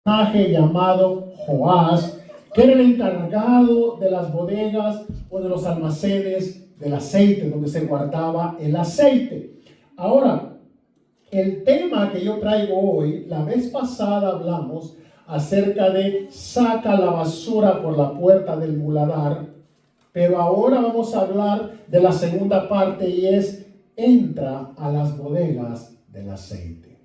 personaje llamado Joás, que era el encargado de las bodegas o de los almacenes del aceite, donde se guardaba el aceite. Ahora, el tema que yo traigo hoy, la vez pasada hablamos acerca de saca la basura por la puerta del muladar, pero ahora vamos a hablar de la segunda parte y es entra a las bodegas del aceite.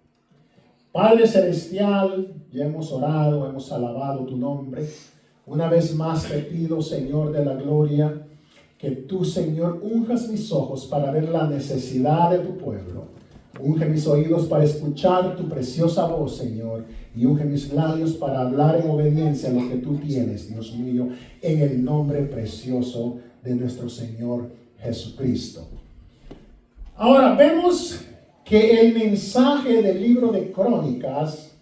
Padre Celestial, ya hemos orado, hemos alabado tu nombre. Una vez más te pido, Señor de la gloria, que tú, Señor, unjas mis ojos para ver la necesidad de tu pueblo. Unge mis oídos para escuchar tu preciosa voz, Señor, y unge mis labios para hablar en obediencia a lo que tú tienes, Dios mío, en el nombre precioso de nuestro Señor Jesucristo. Ahora vemos que el mensaje del libro de Crónicas,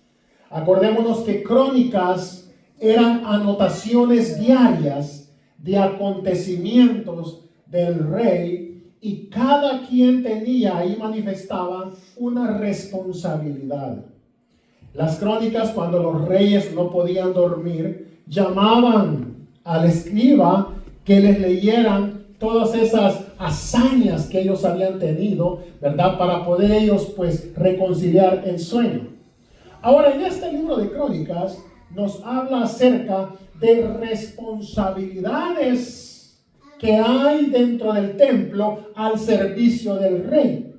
acordémonos que Crónicas eran anotaciones diarias de acontecimientos del rey, y cada quien tenía ahí manifestaban una responsabilidad. Las crónicas, cuando los reyes no podían dormir, llamaban al escriba que les leyeran todas esas hazañas que ellos habían tenido, ¿verdad? Para poder ellos pues reconciliar el sueño. Ahora, en este libro de Crónicas nos habla acerca de responsabilidades que hay dentro del templo al servicio del rey.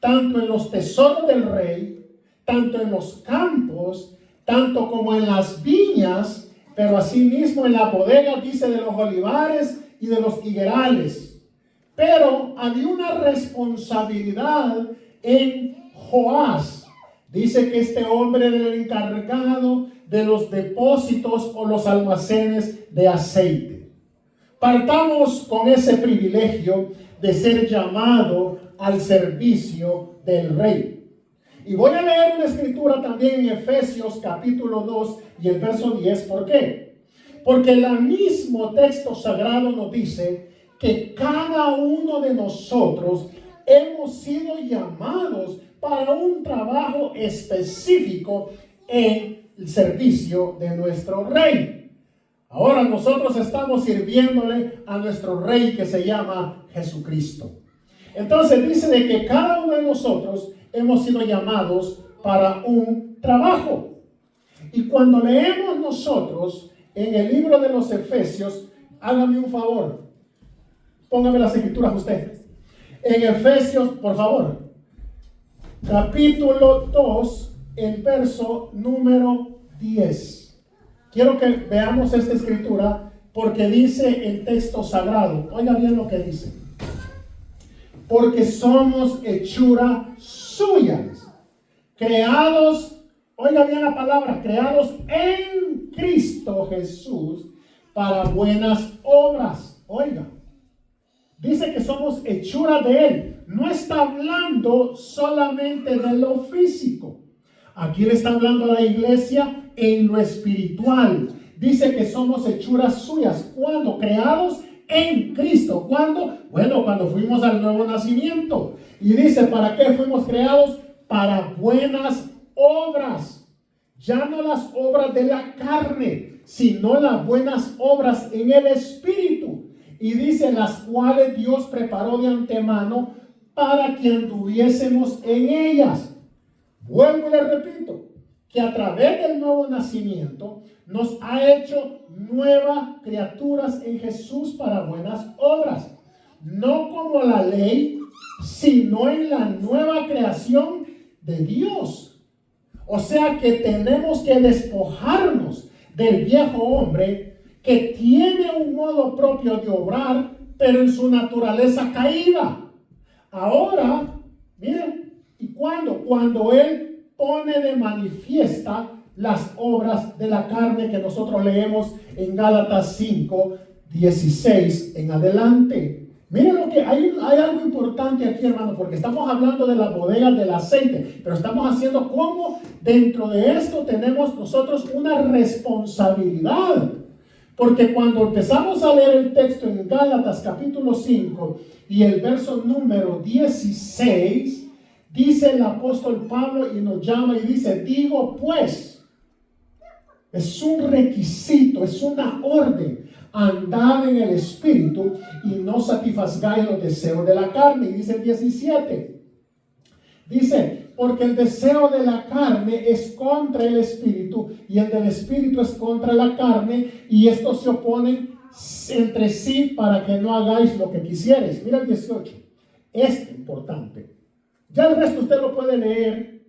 Tanto en los tesoros del rey, tanto en los campos, tanto como en las viñas, pero asimismo en la bodega, dice, de los olivares y de los higuerales. Pero había una responsabilidad en Joás. Dice que este hombre era el encargado de los depósitos o los almacenes de aceite. Partamos con ese privilegio de ser llamado al servicio del rey. Y voy a leer una escritura también en Efesios capítulo 2 y el verso 10. ¿Por qué? Porque el mismo texto sagrado nos dice que cada uno de nosotros hemos sido llamados para un trabajo específico en el servicio de nuestro rey. Ahora nosotros estamos sirviéndole a nuestro rey que se llama Jesucristo. Entonces dice de que cada uno de nosotros hemos sido llamados para un trabajo. Y cuando leemos nosotros en el libro de los Efesios, hágame un favor, póngame las escrituras usted. En Efesios, por favor, capítulo 2, el verso número 10. Quiero que veamos esta escritura porque dice el texto sagrado. Oiga bien lo que dice. Porque somos hechura suya, creados, oiga bien la palabra, creados en Cristo Jesús para buenas obras. Oiga, dice que somos hechura de Él. No está hablando solamente de lo físico. Aquí le está hablando a la iglesia en lo espiritual. Dice que somos hechuras suyas. ¿Cuándo? Creados en Cristo. ¿Cuándo? Bueno, cuando fuimos al nuevo nacimiento. Y dice, ¿para qué fuimos creados? Para buenas obras. Ya no las obras de la carne, sino las buenas obras en el espíritu. Y dice, las cuales Dios preparó de antemano para que anduviésemos en ellas. Vuelvo y le repito, que a través del nuevo nacimiento nos ha hecho nuevas criaturas en Jesús para buenas obras. No como la ley, sino en la nueva creación de Dios. O sea que tenemos que despojarnos del viejo hombre que tiene un modo propio de obrar, pero en su naturaleza caída. Ahora, miren, ¿y cuándo? Cuando Él pone de manifiesta las obras de la carne que nosotros leemos en Gálatas 5, 16 en adelante. Miren lo que hay algo importante aquí, hermano, porque estamos hablando de las bodegas del aceite, pero estamos haciendo cómo dentro de esto tenemos nosotros una responsabilidad. Porque cuando empezamos a leer el texto en Gálatas capítulo 5 y el verso número 16, dice el apóstol Pablo y nos llama y dice, digo pues, Es un requisito, es una orden. Andad en el Espíritu y no satisfagáis los deseos de la carne. Y dice el 17. Dice, porque el deseo de la carne es contra el Espíritu y el del Espíritu es contra la carne, y estos se oponen entre sí para que no hagáis lo que quisieres. Mira el 18. Es importante. Ya el resto usted lo puede leer,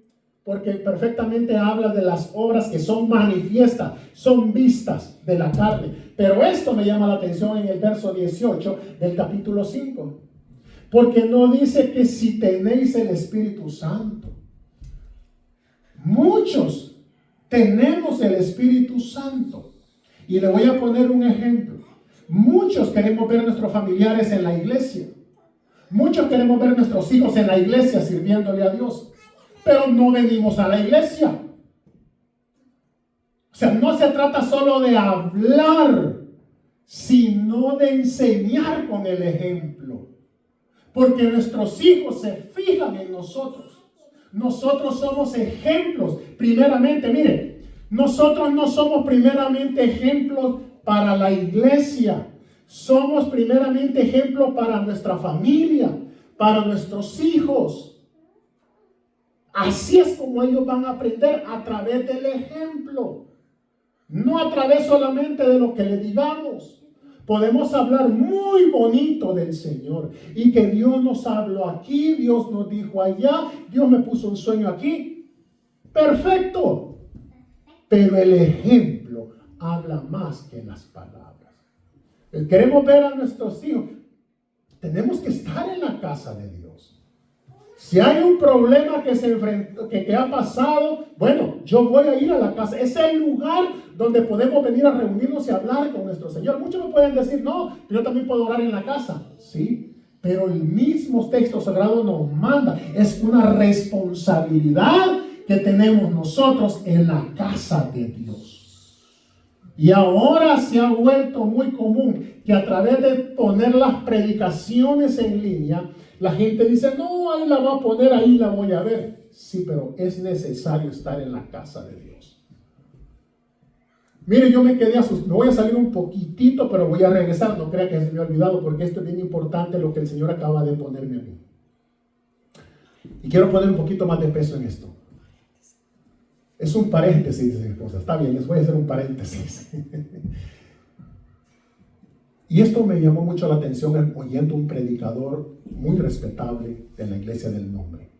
porque perfectamente habla de las obras que son manifiestas, son vistas de la carne. Pero esto me llama la atención en el verso 18 del capítulo 5. Porque no dice que si tenéis el Espíritu Santo. Muchos tenemos el Espíritu Santo. Y le voy a poner un ejemplo. Muchos queremos ver a nuestros familiares en la iglesia. Muchos queremos ver a nuestros hijos en la iglesia sirviéndole a Dios. Pero no venimos a la iglesia. O sea, no se trata solo de hablar, sino de enseñar con el ejemplo. Porque nuestros hijos se fijan en nosotros. Nosotros somos ejemplos. Primeramente, mire, nosotros no somos primeramente ejemplos para la iglesia. Somos primeramente ejemplos para nuestra familia, para nuestros hijos. Así es como ellos van a aprender, a través del ejemplo. No a través solamente de lo que le digamos. Podemos hablar muy bonito del Señor y que Dios nos habló aquí, Dios nos dijo allá, Dios me puso un sueño aquí. Perfecto. Pero el ejemplo habla más que las palabras. Queremos ver a nuestros hijos. Tenemos que estar en la casa de Dios. Si hay un problema que se enfrentó, que ha pasado, bueno, yo voy a ir a la casa. Es el lugar donde podemos venir a reunirnos y hablar con nuestro Señor. Muchos me pueden decir, no, yo también puedo orar en la casa. Sí, pero el mismo texto sagrado nos manda. Es una responsabilidad que tenemos nosotros en la casa de Dios. Y ahora se ha vuelto muy común que a través de poner las predicaciones en línea, la gente dice, no, ahí la va a poner, ahí la voy a ver. Sí, pero es necesario estar en la casa de Dios. Mire, yo me quedé asustado. Me voy a salir un poquitito, pero voy a regresar. No crea que se me ha olvidado, porque esto es bien importante lo que el Señor acaba de ponerme a mí. Y quiero poner un poquito más de peso en esto. Es un paréntesis, dice mi esposa. Está bien, les voy a hacer un paréntesis. Y esto me llamó mucho la atención oyendo un predicador muy respetable de la iglesia del nombre.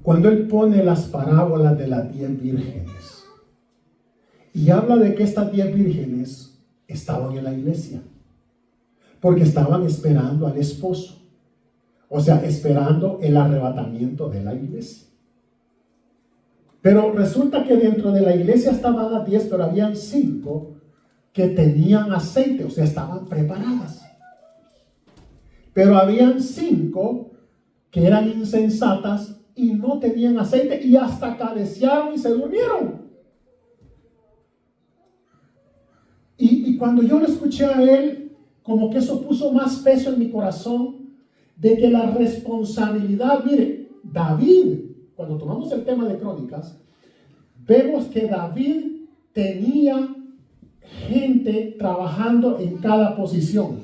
Cuando él pone las parábolas de las 10 vírgenes y habla de que estas 10 vírgenes estaban en la iglesia porque estaban esperando al esposo, o sea, esperando el arrebatamiento de la iglesia. Pero resulta que dentro de la iglesia estaban las 10, pero habían 5 que tenían aceite, o sea, estaban preparadas. Pero habían 5 que eran insensatas y no tenían aceite y hasta cabecearon y se durmieron. Y cuando yo lo escuché a él, como que eso puso más peso en mi corazón, de que la responsabilidad, mire, David, cuando tomamos el tema de Crónicas, vemos que David tenía gente trabajando en cada posición.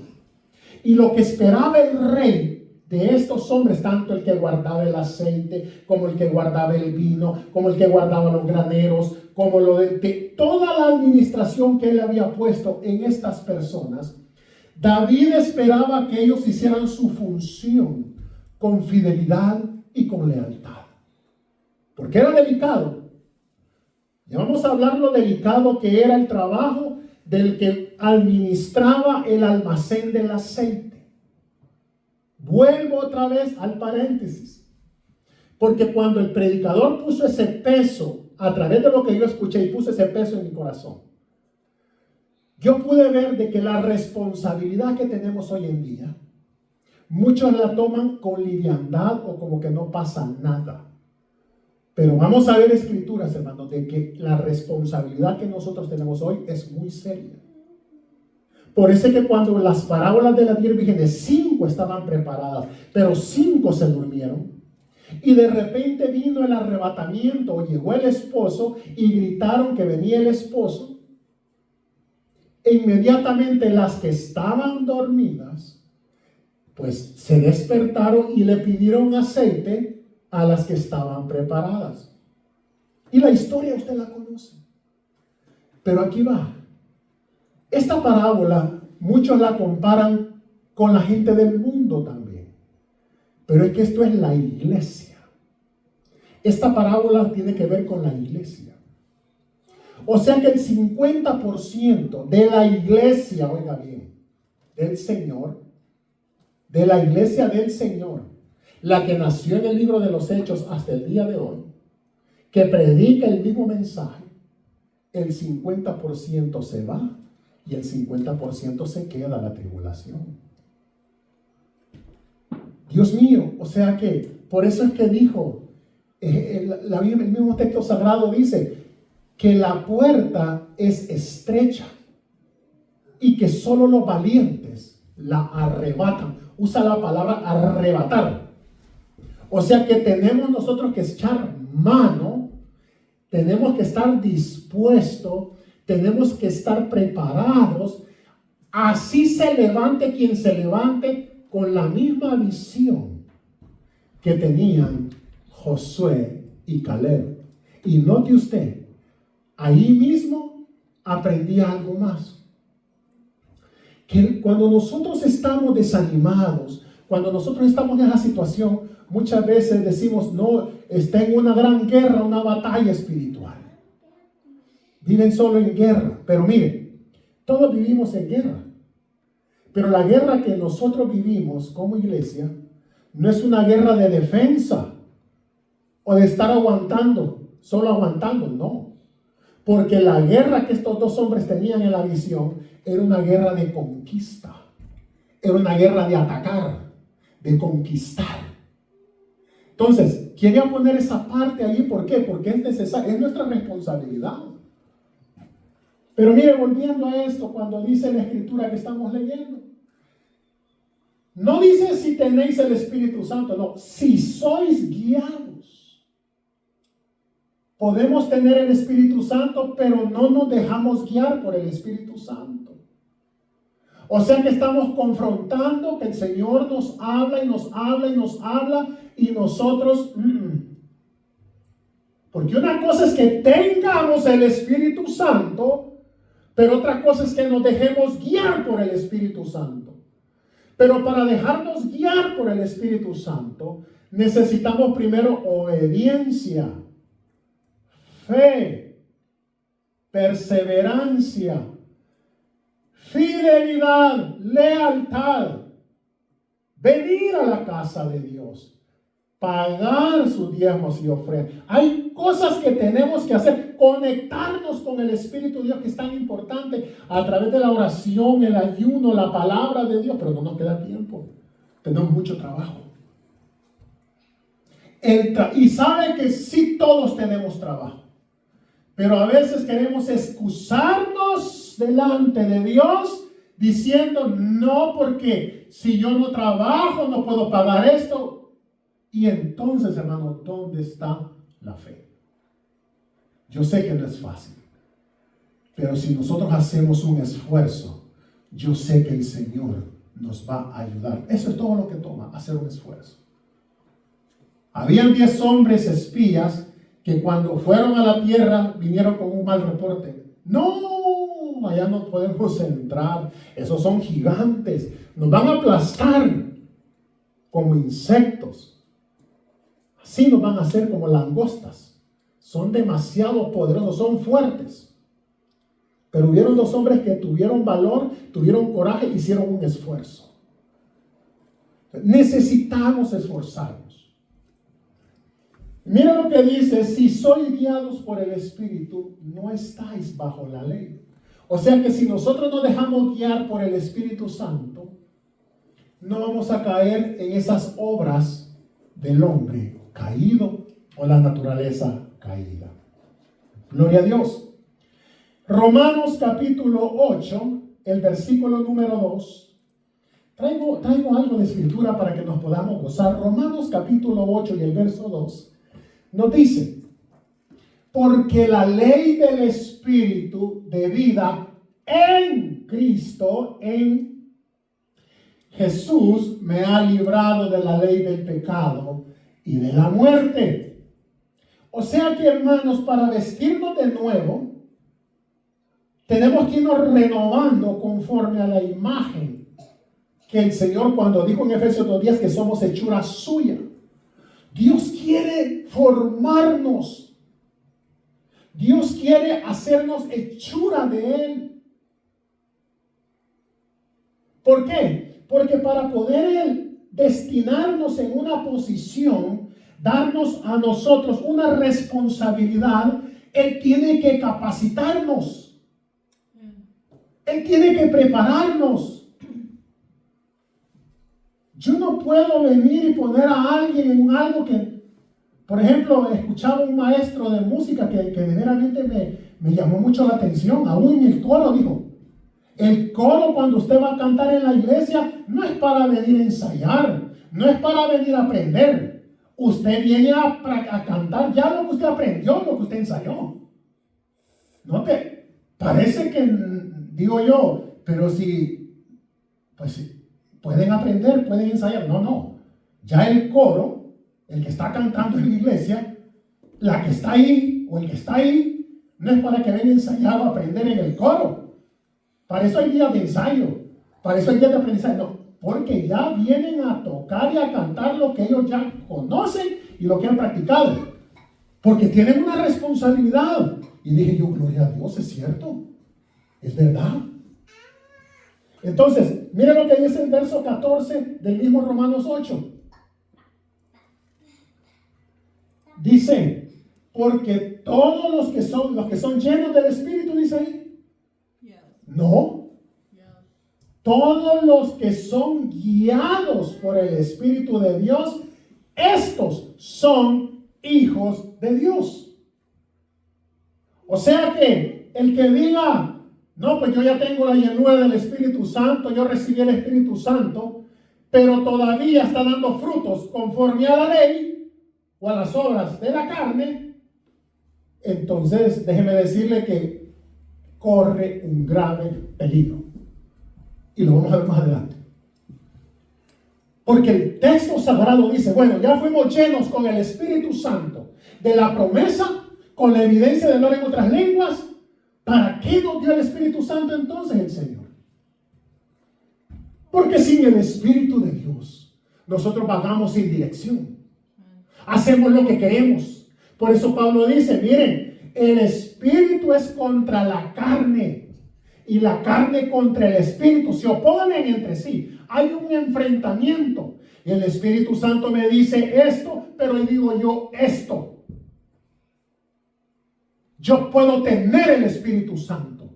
Y lo que esperaba el rey de estos hombres, tanto el que guardaba el aceite, como el que guardaba el vino, como el que guardaba los graneros, como lo de toda la administración que él había puesto en estas personas, David esperaba que ellos hicieran su función con fidelidad y con lealtad. Porque era delicado. Ya vamos a hablar lo delicado que era el trabajo del que administraba el almacén del aceite. Vuelvo otra vez al paréntesis. Porque cuando el predicador puso ese peso, a través de lo que yo escuché y puso ese peso en mi corazón, yo pude ver de que la responsabilidad que tenemos hoy en día, muchos la toman con liviandad o como que no pasa nada. Pero vamos a ver escrituras, hermanos, de que la responsabilidad que nosotros tenemos hoy es muy seria. Por eso es que cuando las parábolas de las 10 vírgenes, 5 estaban preparadas, pero 5 se durmieron. Y de repente vino el arrebatamiento, o llegó el esposo y gritaron que venía el esposo. E inmediatamente las que estaban dormidas, pues se despertaron y le pidieron aceite a las que estaban preparadas. Y la historia usted la conoce. Pero aquí va. Esta parábola muchos la comparan con la gente del mundo también. Pero es que esto es la iglesia. Esta parábola tiene que ver con la iglesia. O sea que el 50% de la iglesia, oiga bien, del Señor, de la iglesia del Señor, la que nació en el libro de los Hechos hasta el día de hoy, que predica el mismo mensaje, el 50% se va y el 50% se queda a la tribulación. Dios mío, o sea que por eso es que dijo, el mismo texto sagrado dice que la puerta es estrecha y que solo los valientes la arrebatan. Usa la palabra arrebatar. O sea que tenemos nosotros que echar mano, tenemos que estar dispuestos, tenemos que estar preparados. Así se levante quien se levante, con la misma visión que tenían Josué y Caleb. Y note usted, ahí mismo aprendí algo más. Que cuando nosotros estamos desanimados, cuando nosotros estamos en esa situación, muchas veces decimos, no, está en una gran guerra, una batalla espiritual. Viven solo en guerra. Pero miren, todos vivimos en guerra. Pero la guerra que nosotros vivimos como iglesia no es una guerra de defensa o de estar aguantando, solo aguantando, no. Porque la guerra que estos dos hombres tenían en la visión era una guerra de conquista. Era una guerra de atacar, de conquistar. Entonces, quería poner esa parte ahí. ¿Por qué? Porque es necesario, es nuestra responsabilidad. Pero mire, volviendo a esto, cuando dice la escritura que estamos leyendo, no dice si tenéis el Espíritu Santo, no, si sois guiados. Podemos tener el Espíritu Santo, pero no nos dejamos guiar por el Espíritu Santo. O sea que estamos confrontando que el Señor nos habla y nos habla y nos habla y nosotros... Porque una cosa es que tengamos el Espíritu Santo, pero otra cosa es que nos dejemos guiar por el Espíritu Santo. Pero para dejarnos guiar por el Espíritu Santo, necesitamos primero obediencia, fe, perseverancia, fidelidad, lealtad, venir a la casa de Dios, pagar sus diezmos y ofrendas. Hay cosas que tenemos que hacer, conectarnos con el Espíritu de Dios, que es tan importante a través de la oración, el ayuno, la palabra de Dios, pero no nos queda tiempo, tenemos mucho trabajo. Y sabe que sí, todos tenemos trabajo, pero a veces queremos excusarnos delante de Dios diciendo, no, porque si yo no trabajo no puedo pagar esto. Y entonces, hermano, ¿dónde está la fe? Yo sé que no es fácil, pero si nosotros hacemos un esfuerzo, yo sé que el Señor nos va a ayudar. Eso es todo lo que toma, hacer un esfuerzo. Habían 10 hombres espías que cuando fueron a la tierra vinieron con un mal reporte. No, allá no podemos entrar. Esos son gigantes. Nos van a aplastar como insectos. Así nos van a hacer como langostas. Son demasiado poderosos, son fuertes. Pero hubieron 2 hombres que tuvieron valor, tuvieron coraje, hicieron un esfuerzo. Necesitamos esforzarnos. Mira lo que dice, si sois guiados por el Espíritu, no estáis bajo la ley. O sea que si nosotros nos dejamos guiar por el Espíritu Santo, no vamos a caer en esas obras del hombre caído o la naturaleza caída. Gloria a Dios. Romanos capítulo 8, el versículo número 2, Traigo algo de escritura para que nos podamos gozar. Romanos capítulo 8 y el verso 2 nos dice: porque la ley del Espíritu de vida en Cristo, en Jesús, me ha librado de la ley del pecado y de la muerte. O sea que, hermanos, para vestirnos de nuevo, tenemos que irnos renovando conforme a la imagen que el Señor, cuando dijo en Efesios 2:10 que somos hechura suya. Dios quiere formarnos. Dios quiere hacernos hechura de Él. ¿Por qué? Porque para poder Él destinarnos en una posición, darnos a nosotros una responsabilidad, Él tiene que capacitarnos. Él tiene que prepararnos. Yo no puedo venir y poner a alguien en algo que, por ejemplo, escuchaba un maestro de música que verdaderamente me llamó mucho la atención. Aún en el coro dijo: el coro, cuando usted va a cantar en la iglesia, no es para venir a ensayar, no es para venir a aprender. Usted viene a cantar ya lo que usted aprendió, lo que usted ensayó. ¿No te parece que, digo yo, pero si, pues si pueden aprender, pueden ensayar? No. Ya el coro, el que está cantando en la iglesia, la que está ahí o el que está ahí, no es para que venga a ensayar o aprender en el coro. Para eso hay días de ensayo, para eso hay días de aprendizaje. No, porque ya vienen a tocar y a cantar lo que ellos ya conocen y lo que han practicado. Porque tienen una responsabilidad. Y dije yo: gloria a Dios, es cierto, es verdad. Entonces, miren lo que dice el verso 14 del mismo Romanos 8. Dice: porque todos los que son llenos del Espíritu, dice ahí. No. Todos los que son guiados por el Espíritu de Dios, estos son hijos de Dios. O sea que el que diga: no, pues yo ya tengo la llenura del Espíritu Santo, yo recibí el Espíritu Santo, pero todavía está dando frutos conforme a la ley o a las obras de la carne, entonces déjeme decirle que corre un grave peligro. Y lo vamos a ver más adelante. Porque el texto sagrado dice: bueno, ya fuimos llenos con el Espíritu Santo de la promesa, con la evidencia de hablar en otras lenguas. ¿Para qué nos dio el Espíritu Santo entonces el Señor? Porque sin el Espíritu de Dios, nosotros vagamos sin dirección. Hacemos lo que queremos. Por eso Pablo dice: miren, el Espíritu es contra la carne y la carne contra el Espíritu. Se oponen entre sí. Hay un enfrentamiento. Y el Espíritu Santo me dice esto, pero digo yo esto. Yo puedo tener el Espíritu Santo,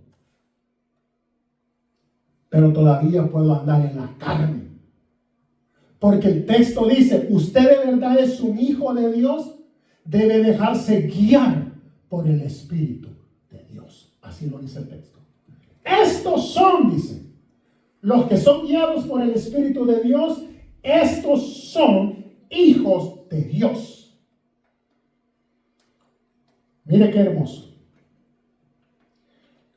pero todavía puedo andar en la carne. Porque el texto dice: usted de verdad es un hijo de Dios, debe dejarse guiar por el Espíritu de Dios. Así lo dice el texto. Estos son, dice, los que son guiados por el Espíritu de Dios, estos son hijos de Dios. Mire qué hermoso.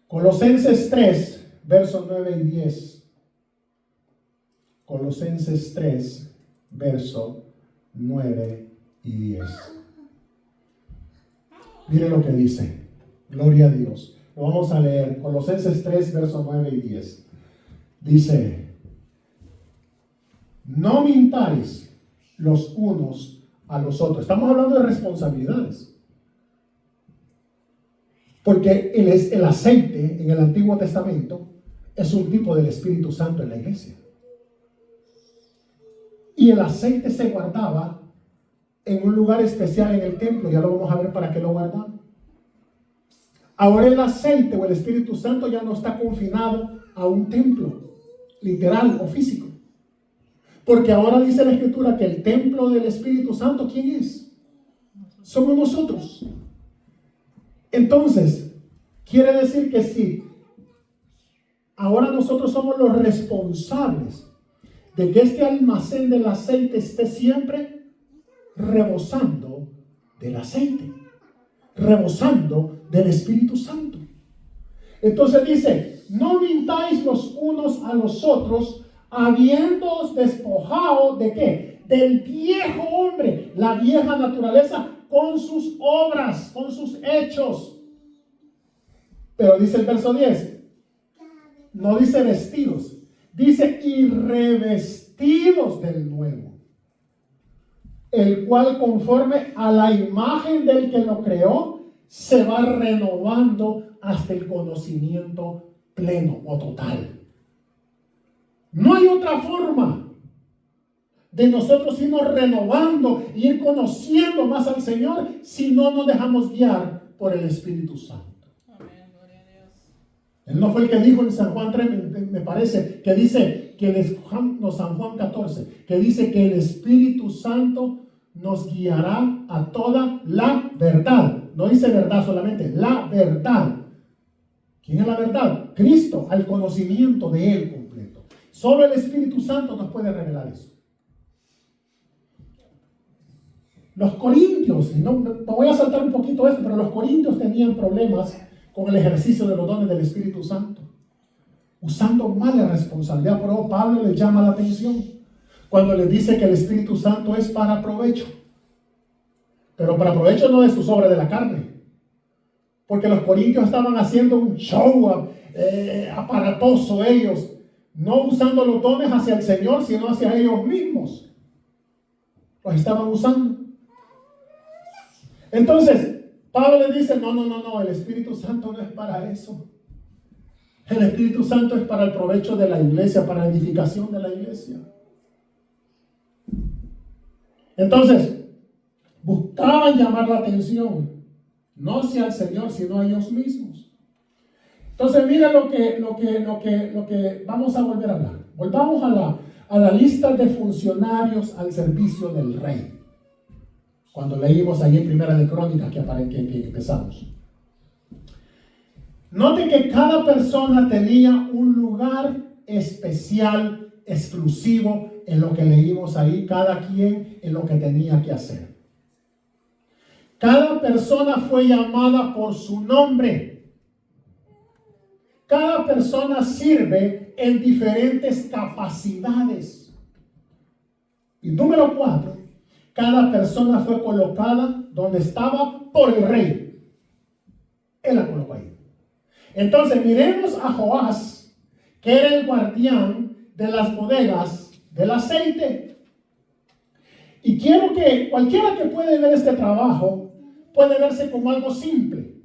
Colosenses 3, versos 9 y 10. Colosenses 3, versos 9 y 10. Mire lo que dice. Gloria a Dios. Lo vamos a leer. Colosenses 3, versos 9 y 10. Dice: no mintáis los unos a los otros. Estamos hablando de responsabilidades. Porque el aceite en el Antiguo Testamento es un tipo del Espíritu Santo en la iglesia. Y el aceite se guardaba en un lugar especial en el templo. Ya lo vamos a ver para qué lo guardaban. Ahora el aceite o el Espíritu Santo ya no está confinado a un templo, literal o físico. Porque ahora dice la Escritura que el templo del Espíritu Santo, ¿quién es? Somos nosotros. Entonces, quiere decir que sí, ahora nosotros somos los responsables de que este almacén del aceite esté siempre rebosando del aceite, rebosando del Espíritu Santo. Entonces dice, no mintáis los unos a los otros, habiéndoos despojado ¿de qué? Del viejo hombre, la vieja naturaleza, con sus obras, con sus hechos. Pero dice el verso 10, no dice vestidos, dice y revestidos del nuevo, el cual conforme a la imagen del que lo creó, se va renovando hasta el conocimiento pleno o total. No hay otra forma de nosotros irnos renovando y ir conociendo más al Señor si no nos dejamos guiar por el Espíritu Santo. Amén, gloria a Dios. Él no fue el que dijo en San Juan 3, me parece, que dice que San Juan 14, que dice que el Espíritu Santo nos guiará a toda la verdad. No dice verdad solamente, la verdad. ¿Quién es la verdad? Cristo, al conocimiento de Él completo. Solo el Espíritu Santo nos puede revelar eso. Los corintios, no, me voy a saltar un poquito esto, pero los corintios tenían problemas con el ejercicio de los dones del Espíritu Santo, usando mala responsabilidad. Pero Pablo les llama la atención cuando les dice que el Espíritu Santo es para provecho, pero para provecho no de sus obras de la carne, porque los corintios estaban haciendo un show aparatoso ellos, no usando los dones hacia el Señor, sino hacia ellos mismos. Los estaban usando. Entonces, Pablo le dice, no, el Espíritu Santo no es para eso. El Espíritu Santo es para el provecho de la iglesia, para la edificación de la iglesia. Entonces, buscaban llamar la atención, no hacia el Señor, sino a ellos mismos. Entonces, mira lo que vamos a volver a hablar. Volvamos a la lista de funcionarios al servicio del rey. Cuando leímos ahí en Primera de Crónicas que empezamos. Note que cada persona tenía un lugar especial, exclusivo en lo que leímos ahí, cada quien en lo que tenía que hacer. Cada persona fue llamada por su nombre. Cada persona sirve en diferentes capacidades. Y número 4, cada persona fue colocada donde estaba por el rey. Él la colocó ahí. Entonces miremos a Joás, que era el guardián de las bodegas del aceite. Y quiero que cualquiera que puede ver este trabajo puede verse como algo simple.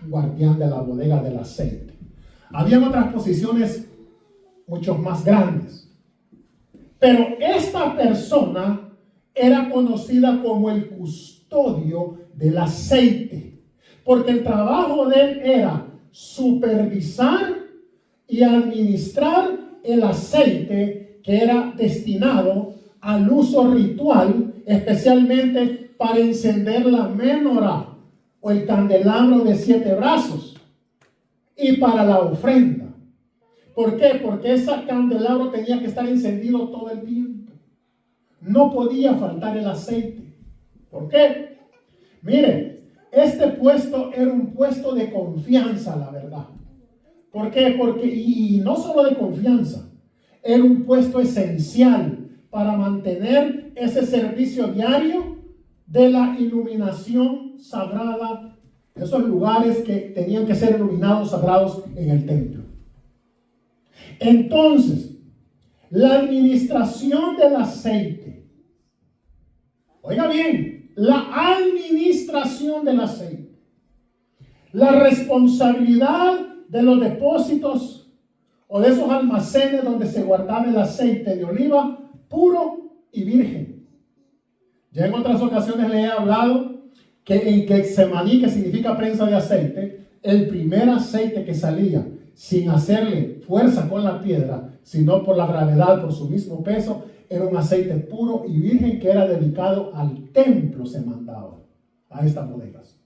Guardián de la bodega del aceite. Habían otras posiciones mucho más grandes. Pero esta persona era conocida como el custodio del aceite, porque el trabajo de él era supervisar y administrar el aceite que era destinado al uso ritual, especialmente para encender la menorá o el candelabro de 7 brazos y para la ofrenda. ¿Por qué? Porque ese candelabro tenía que estar encendido todo el tiempo. No podía faltar el aceite. ¿Por qué? Mire, este puesto era un puesto de confianza, la verdad. ¿Por qué? Porque, y no solo de confianza, era un puesto esencial para mantener ese servicio diario de la iluminación sagrada, esos lugares que tenían que ser iluminados, sagrados en el templo. Entonces, la administración del aceite, oiga bien, la administración del aceite, la responsabilidad de los depósitos o de esos almacenes donde se guardaba el aceite de oliva puro y virgen. Ya en otras ocasiones le he hablado que en Getsemaní, que significa prensa de aceite, el primer aceite que salía sin hacerle fuerza con la piedra, sino por la gravedad, por su mismo peso, era un aceite puro y virgen que era dedicado al templo, se mandaba a estas bodegas.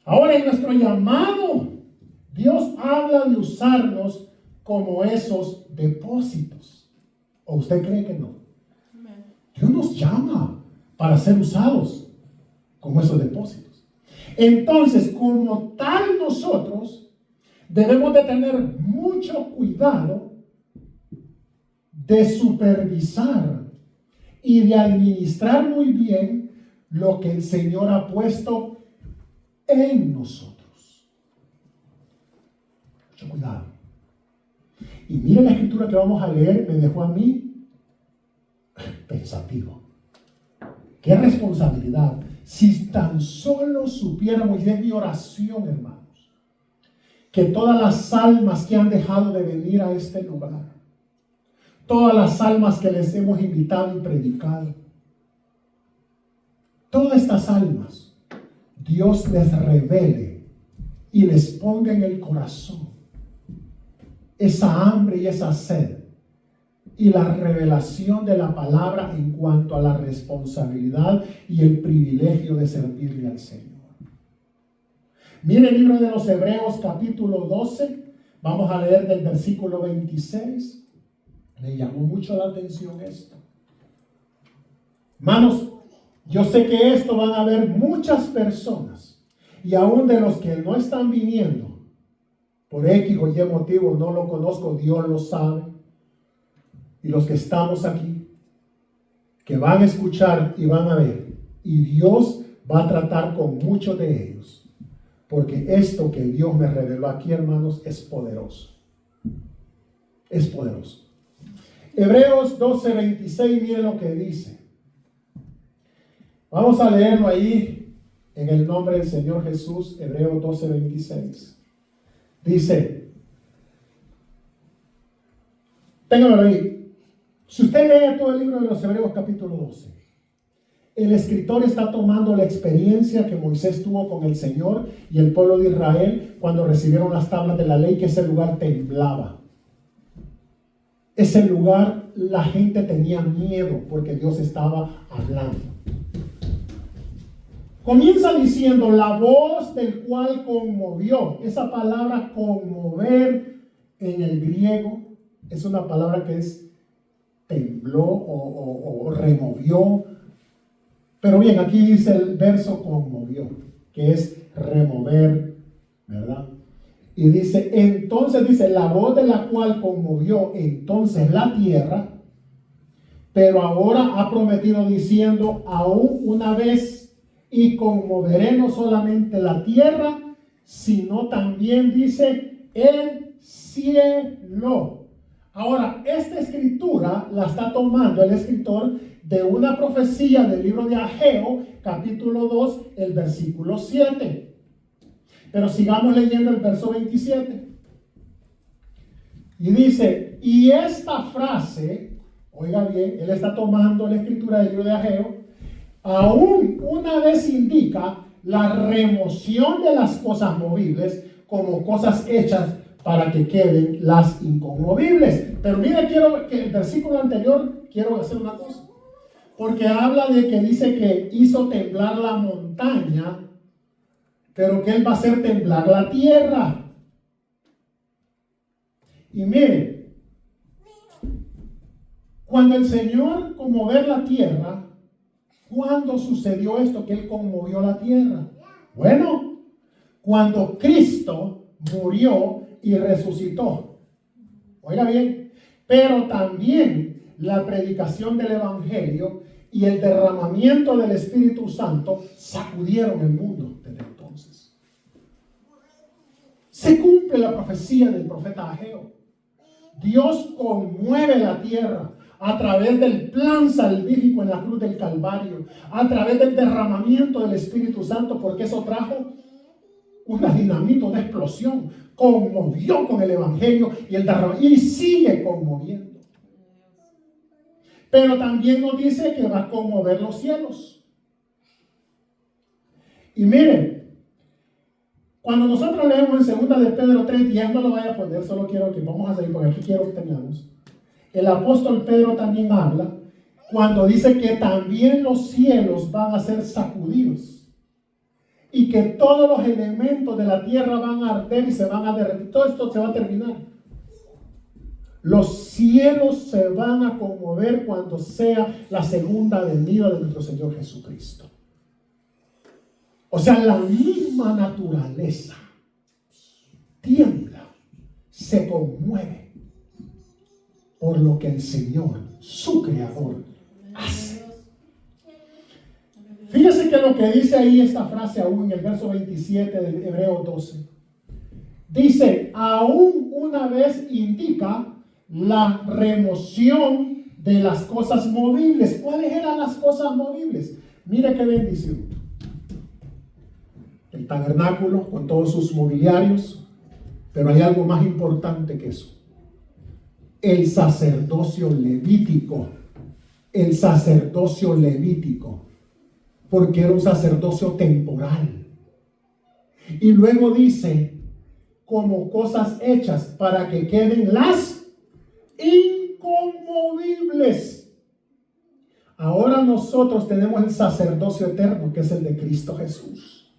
Ahora, en nuestro llamado, Dios habla de usarnos como esos depósitos. ¿O usted cree que no? Amén. Dios nos llama para ser usados como esos depósitos. Entonces, como tal, nosotros debemos de tener mucho cuidado de supervisar y de administrar muy bien lo que el Señor ha puesto en nosotros. Mucho cuidado. Y miren la escritura que vamos a leer, me dejó a mí pensativo. Qué responsabilidad. Si tan solo supiéramos, y es mi oración, hermanos, que todas las almas que han dejado de venir a este lugar, todas las almas que les hemos invitado y predicado, todas estas almas, Dios les revele y les ponga en el corazón esa hambre y esa sed y la revelación de la palabra en cuanto a la responsabilidad y el privilegio de servirle al Señor. Mire el libro de los Hebreos capítulo 12, vamos a leer del versículo 26. Me llamó mucho la atención esto. Hermanos, yo sé que esto van a haber muchas personas, y aún de los que no están viniendo, por X o Y motivo, no lo conozco, Dios lo sabe, y los que estamos aquí, que van a escuchar y van a ver, y Dios va a tratar con muchos de ellos, porque esto que Dios me reveló aquí, hermanos, es poderoso. Es poderoso. Hebreos 12:26, miren lo que dice. Vamos a leerlo ahí en el nombre del Señor Jesús. Hebreos 12:26. Dice, ténganlo ahí. Si usted lee todo el libro de los Hebreos capítulo 12, el escritor está tomando la experiencia que Moisés tuvo con el Señor y el pueblo de Israel cuando recibieron las tablas de la ley, que ese lugar temblaba. Ese lugar la gente tenía miedo porque Dios estaba hablando. Comienza diciendo la voz del cual conmovió. Esa palabra conmover en el griego es una palabra que es tembló o removió. Pero bien, aquí dice el verso conmovió, que es remover, ¿verdad? Y dice, entonces dice, la voz de la cual conmovió entonces la tierra, pero ahora ha prometido diciendo, aún una vez, y conmoveré no solamente la tierra, sino también dice, el cielo. Ahora, esta escritura la está tomando el escritor de una profecía del libro de Ageo, capítulo 2, el versículo 7. Pero sigamos leyendo el verso 27. Y dice, y esta frase, oiga bien, él está tomando la escritura del libro de Ageo, aún una vez indica la remoción de las cosas movibles como cosas hechas para que queden las inconmovibles. Pero mire, quiero que el versículo anterior, quiero hacer una cosa. Porque habla de que dice que hizo temblar la montaña, pero que Él va a hacer temblar la tierra. Y mire, cuando el Señor conmover la tierra, ¿cuándo sucedió esto que Él conmovió la tierra? Bueno, cuando Cristo murió y resucitó. Oiga bien, pero también la predicación del Evangelio y el derramamiento del Espíritu Santo sacudieron el mundo desde entonces. Se cumple la profecía del profeta Ageo. Dios conmueve la tierra a través del plan salvífico en la cruz del Calvario, a través del derramamiento del Espíritu Santo, porque eso trajo una dinamita, una explosión, conmovió con el Evangelio y el derramamiento, y sigue conmoviendo. Pero también nos dice que va a conmover los cielos. Y miren, cuando nosotros leemos en 2 de Pedro 3:10, no lo vaya a poner, solo quiero que vamos a seguir, porque aquí quiero que tengamos. El apóstol Pedro también habla cuando dice que también los cielos van a ser sacudidos y que todos los elementos de la tierra van a arder y se van a derretir. Todo esto se va a terminar. Los cielos se van a conmover cuando sea la segunda venida de nuestro Señor Jesucristo. O sea, la misma naturaleza tiembla, se conmueve por lo que el Señor, su Creador, hace. Fíjese que lo que dice ahí esta frase aún en el verso 27 de Hebreos 12. Dice, aún una vez indica la remoción de las cosas movibles. ¿Cuáles eran las cosas movibles? Mire qué bendición. El tabernáculo con todos sus mobiliarios, pero hay algo más importante que eso. El sacerdocio levítico. El sacerdocio levítico. Porque era un sacerdocio temporal. Y luego dice, como cosas hechas para que queden las inconmovibles. Ahora nosotros tenemos el sacerdocio eterno, que es el de Cristo Jesús.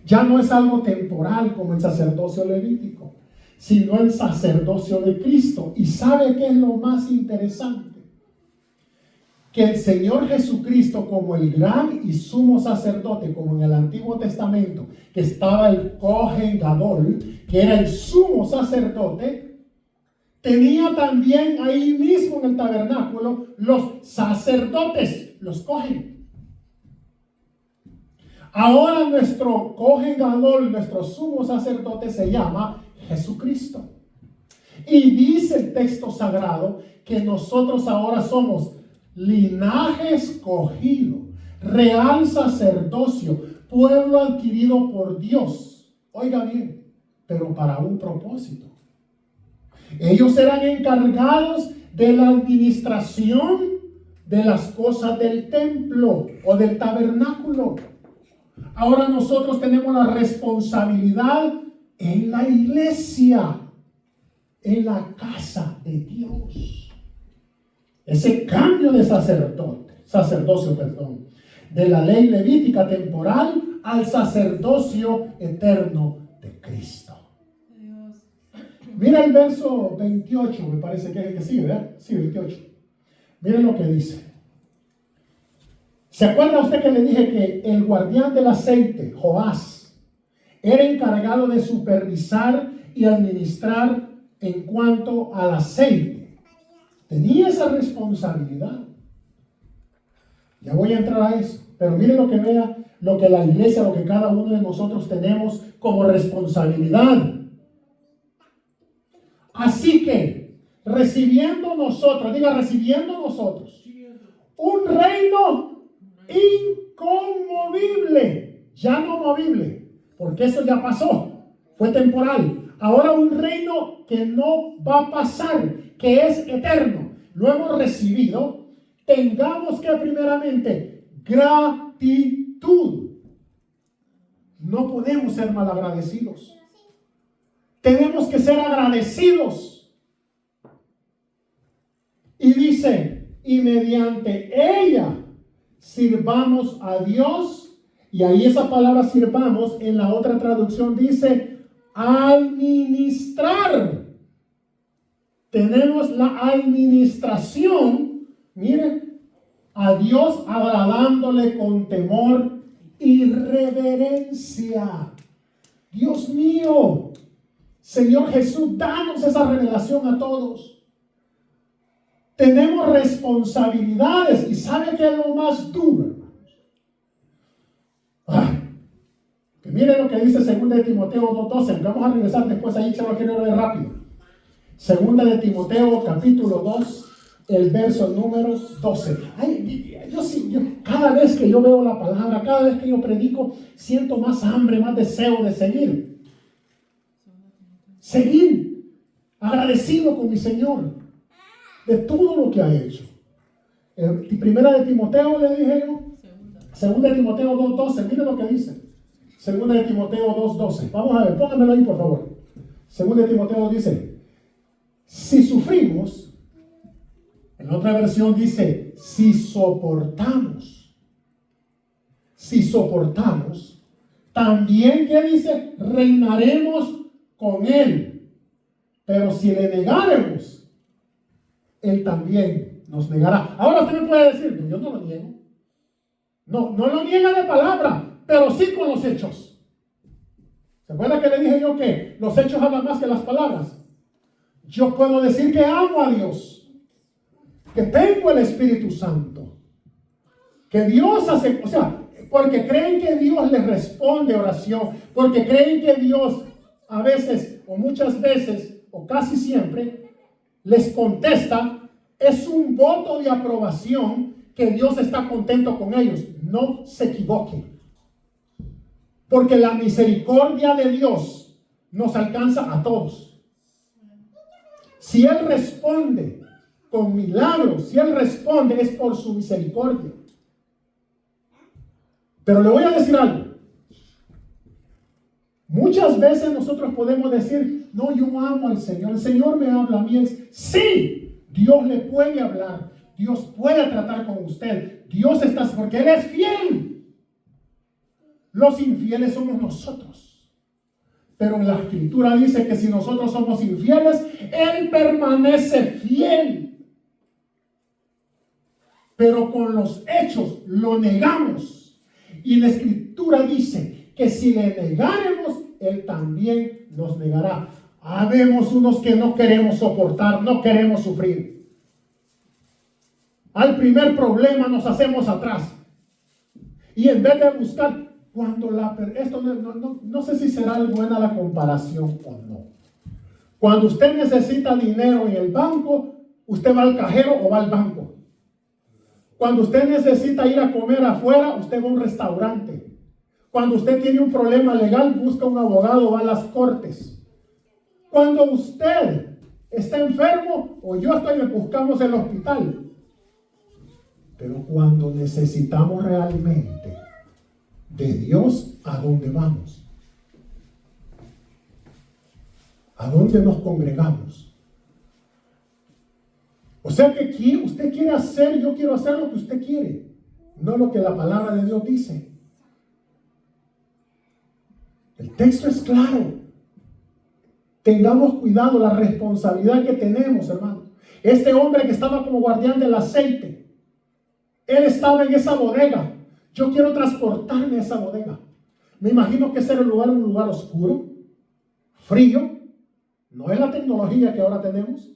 Ya no es algo temporal como el sacerdocio levítico, sino el sacerdocio de Cristo. ¿Y sabe qué es lo más interesante? Que el Señor Jesucristo, como el gran y sumo sacerdote, como en el Antiguo Testamento, que estaba el Cohen Gadol, que era el sumo sacerdote, tenía también ahí mismo en el tabernáculo los sacerdotes, los Cohen. Ahora nuestro Cohen Gadol, nuestro sumo sacerdote, se llama Jesucristo. Y dice el texto sagrado que nosotros ahora somos linaje escogido, real sacerdocio, pueblo adquirido por Dios. Oiga bien, pero para un propósito. Ellos eran encargados de la administración de las cosas del templo o del tabernáculo. Ahora nosotros tenemos la responsabilidad en la iglesia, en la casa de Dios. Ese cambio de sacerdocio, de la ley levítica temporal al sacerdocio eterno de Cristo. Mira el verso 28, me parece que es el que sigue, ¿verdad? Sí, 28. Miren lo que dice. ¿Se acuerda usted que le dije que el guardián del aceite, Joás, era encargado de supervisar y administrar en cuanto al aceite? Tenía esa responsabilidad. Ya voy a entrar a eso. Pero miren lo que vea, lo que la iglesia, lo que cada uno de nosotros tenemos como responsabilidad. Así que, recibiendo nosotros un reino inconmovible, ya no movible, porque eso ya pasó, fue temporal. Ahora un reino que no va a pasar, que es eterno, lo hemos recibido. Tengamos que primeramente gratitud. No podemos ser malagradecidos. Tenemos que ser agradecidos. Y dice, y mediante ella sirvamos a Dios. Y ahí esa palabra sirvamos en la otra traducción dice administrar. Tenemos la administración, miren, a Dios agradándole con temor y reverencia. Dios mío, Señor Jesús, danos esa revelación a todos. Tenemos responsabilidades y ¿sabe qué es lo más duro, hermanos? Que miren lo que dice 2 Timoteo 2:12. Vamos a regresar después ahí, se lo quiero ver rápido. 2 Timoteo capítulo 2, el verso número 12. Yo cada vez que yo veo la palabra, cada vez que yo predico, siento más hambre, más deseo de seguir. Seguir agradecido con mi Señor de todo lo que ha hecho. Primera de Timoteo le dije yo. Segunda de Timoteo 2:12. Miren lo que dice. Segunda de Timoteo 2:12. Vamos a ver, pónganmelo ahí por favor. Segunda de Timoteo dice, si sufrimos, en otra versión dice, si soportamos, también, ¿qué dice? Reinaremos con Él. Pero si le negáremos, Él también nos negará. Ahora usted me puede decir, yo no lo niego. No lo niega de palabra, pero sí con los hechos. ¿Se acuerda que le dije yo que los hechos hablan más que las palabras? Yo puedo decir que amo a Dios, que tengo el Espíritu Santo, que Dios hace, o sea, porque creen que Dios les responde oración, porque creen que Dios a veces o muchas veces o casi siempre les contesta, es un voto de aprobación que Dios está contento con ellos. No se equivoquen, porque la misericordia de Dios nos alcanza a todos. Si Él responde con milagros, si Él responde es por su misericordia. Pero le voy a decir algo. Muchas veces nosotros podemos decir, no, yo amo al Señor, el Señor me habla a mí. Sí, Dios le puede hablar, Dios puede tratar con usted, Dios está, porque Él es fiel. Los infieles somos nosotros. Pero la Escritura dice que si nosotros somos infieles, Él permanece fiel. Pero con los hechos lo negamos. Y la Escritura dice que si le negáremos, Él también nos negará. Habemos unos que no queremos soportar, no queremos sufrir. Al primer problema nos hacemos atrás. Y en vez de buscar, cuando esto no sé si será buena la comparación o no. Cuando usted necesita dinero en el banco, usted va al cajero o va al banco. Cuando usted necesita ir a comer afuera, usted va a un restaurante. Cuando usted tiene un problema legal, busca un abogado, va a las cortes. Cuando usted está enfermo o yo estoy, buscamos el hospital. Pero cuando necesitamos realmente de Dios, ¿a dónde vamos? ¿A dónde nos congregamos? O sea que aquí usted quiere hacer, yo quiero hacer lo que usted quiere, no lo que la palabra de Dios dice. El texto es claro. Tengamos cuidado, la responsabilidad que tenemos, hermano. Este hombre que estaba como guardián del aceite, él estaba en esa bodega. Yo quiero transportarme a esa bodega. Me imagino que ese era un lugar oscuro, frío. No es la tecnología que ahora tenemos.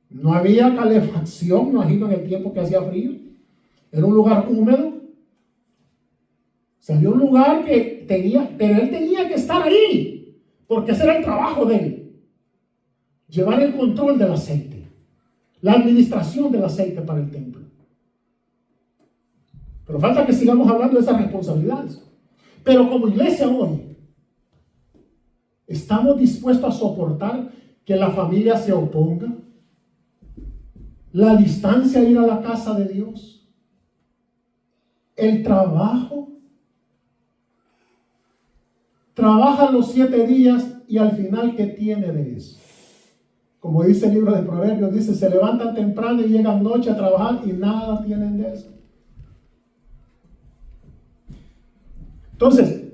No había calefacción, me imagino, en el tiempo que hacía frío. Era un lugar húmedo. O sea, había un lugar que pero él tenía que estar ahí, porque ese era el trabajo de él. Llevar el control del aceite, la administración del aceite para el templo. Pero falta que sigamos hablando de esas responsabilidades. Pero como iglesia hoy, ¿estamos dispuestos a soportar que la familia se oponga? La distancia a ir a la casa de Dios, el trabajo. Trabaja los 7 días y al final, ¿qué tiene de eso? Como dice el libro de Proverbios, dice, se levantan temprano y llegan noche a trabajar y nada tienen de eso. Entonces,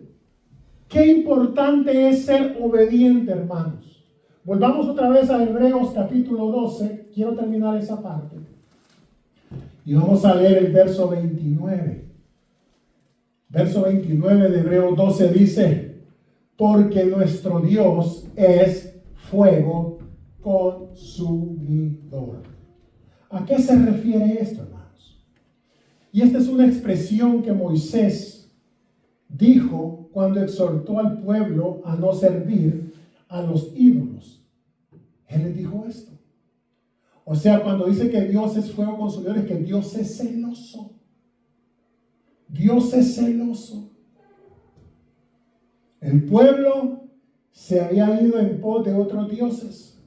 qué importante es ser obediente, hermanos. Volvamos otra vez a Hebreos capítulo 12. Quiero terminar esa parte. Y vamos a leer el verso 29. Verso 29 de Hebreos 12 dice, porque nuestro Dios es fuego consumidor. ¿A qué se refiere esto, hermanos? Y esta es una expresión que Moisés dijo cuando exhortó al pueblo a no servir a los ídolos. Él les dijo esto. O sea, cuando dice que Dios es fuego consumidor, es que Dios es celoso. Dios es celoso. El pueblo se había ido en pos de otros dioses.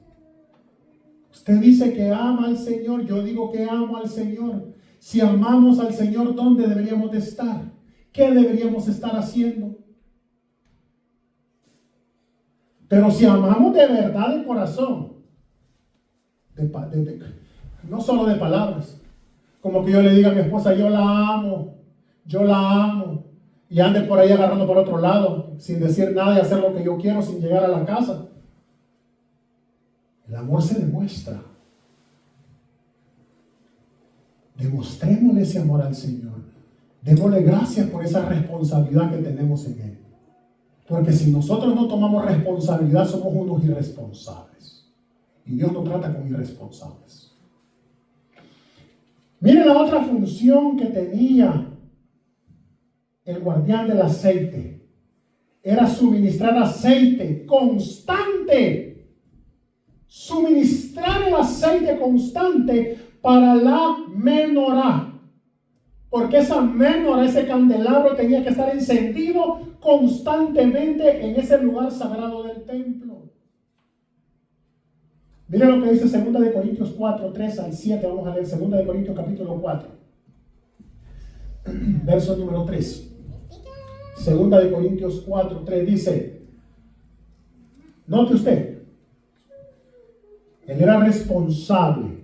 Usted dice que ama al Señor, yo digo que amo al Señor. Si amamos al Señor, ¿dónde deberíamos de estar? ¿Qué deberíamos estar haciendo? Pero si amamos de verdad de corazón, no solo de palabras, como que yo le diga a mi esposa, yo la amo, y ande por ahí agarrando por otro lado, sin decir nada y hacer lo que yo quiero, sin llegar a la casa. El amor se demuestra. Demostrémosle ese amor al Señor. Démosle gracias por esa responsabilidad que tenemos en Él. Porque si nosotros no tomamos responsabilidad, somos unos irresponsables. Y Dios no trata con irresponsables. Miren la otra función que tenía el guardián del aceite. Era suministrar aceite constante. Suministrar el aceite constante para la menorá. Porque esa menorá, ese candelabro tenía que estar encendido constantemente en ese lugar sagrado del templo. Miren lo que dice 2 de Corintios 4, 3 al 7. Vamos a leer 2 de Corintios capítulo 4. Verso número 3. 2 de Corintios 4, 3 dice, note usted, él era responsable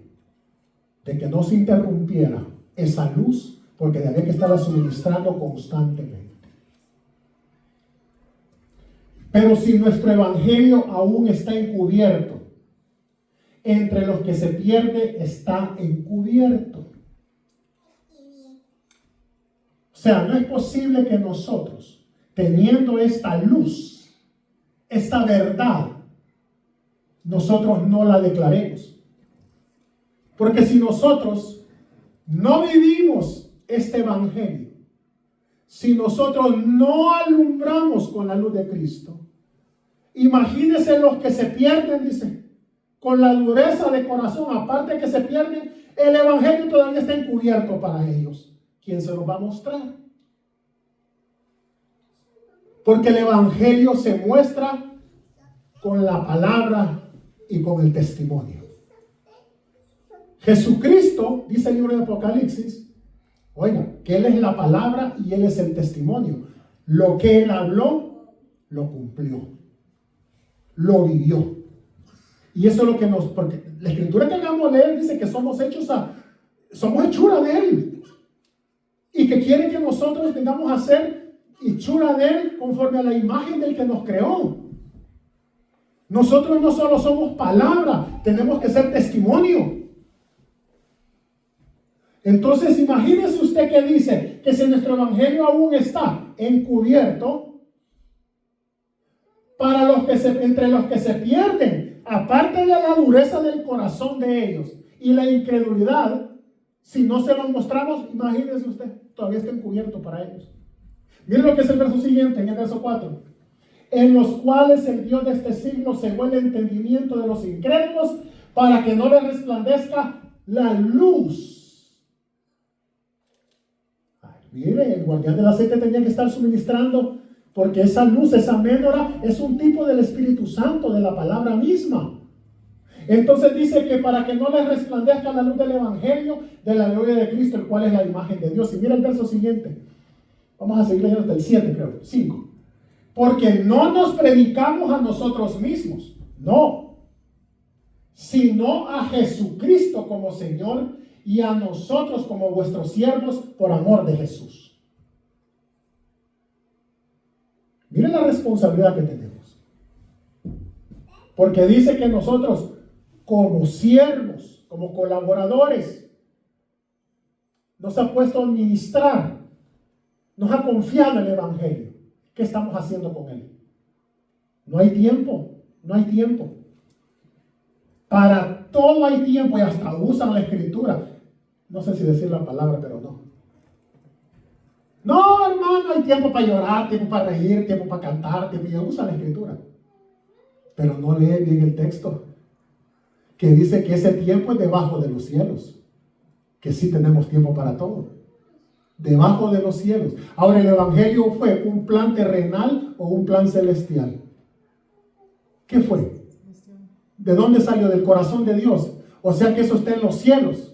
de que no se interrumpiera esa luz porque había que estarla suministrando constantemente. Pero si nuestro evangelio aún está encubierto, entre los que se pierde está encubierto. O sea, no es posible que nosotros, teniendo esta luz, esta verdad, nosotros no la declaremos. Porque si nosotros no vivimos este evangelio, si nosotros no alumbramos con la luz de Cristo, imagínense los que se pierden, dice, con la dureza de corazón, aparte que se pierden, el evangelio todavía está encubierto para ellos. ¿Quién se los va a mostrar? Porque el evangelio se muestra con la palabra y con el testimonio. Jesucristo, dice el libro de Apocalipsis, oiga, que Él es la palabra y Él es el testimonio. Lo que Él habló, lo cumplió. Lo vivió. Y eso es lo que porque la escritura que acabamos de leer dice que somos hechura de Él. Y que quiere que nosotros tengamos a ser hechura de Él conforme a la imagen del que nos creó. Nosotros no solo somos palabra, tenemos que ser testimonio. Entonces imagínese usted que dice que si nuestro evangelio aún está encubierto, para entre los que se pierden, aparte de la dureza del corazón de ellos y la incredulidad, si no se los mostramos, imagínese usted, todavía está encubierto para ellos. Miren lo que es el verso siguiente, en el verso 4. En los cuales el Dios de este siglo cegó el entendimiento de los incrédulos para que no les resplandezca la luz. Mire, el guardián del aceite tenía que estar suministrando, porque esa luz, esa menorá, es un tipo del Espíritu Santo, de la palabra misma. Entonces dice que para que no les resplandezca la luz del evangelio, de la gloria de Cristo, el cual es la imagen de Dios. Y mira el verso siguiente. Vamos a seguir leyendo hasta el 7, creo. 5. Porque no nos predicamos a nosotros mismos, no, sino a Jesucristo como Señor y a nosotros como vuestros siervos por amor de Jesús. Miren la responsabilidad que tenemos. Porque dice que nosotros como siervos, como colaboradores, nos ha puesto a ministrar, nos ha confiado el evangelio. ¿Qué estamos haciendo con él? No hay tiempo, no hay tiempo. Para todo hay tiempo y hasta usan la escritura. No sé si decir la palabra, pero no. No, hermano, hay tiempo para llorar, tiempo para reír, tiempo para cantar, tiempo, y usan la escritura. Pero no lee bien el texto, que dice que ese tiempo es debajo de los cielos, que sí tenemos tiempo para todo, debajo de los cielos. Ahora, ¿el evangelio fue un plan terrenal o un plan celestial? ¿Qué fue? ¿De dónde salió? Del corazón de Dios. O sea que eso está en los cielos.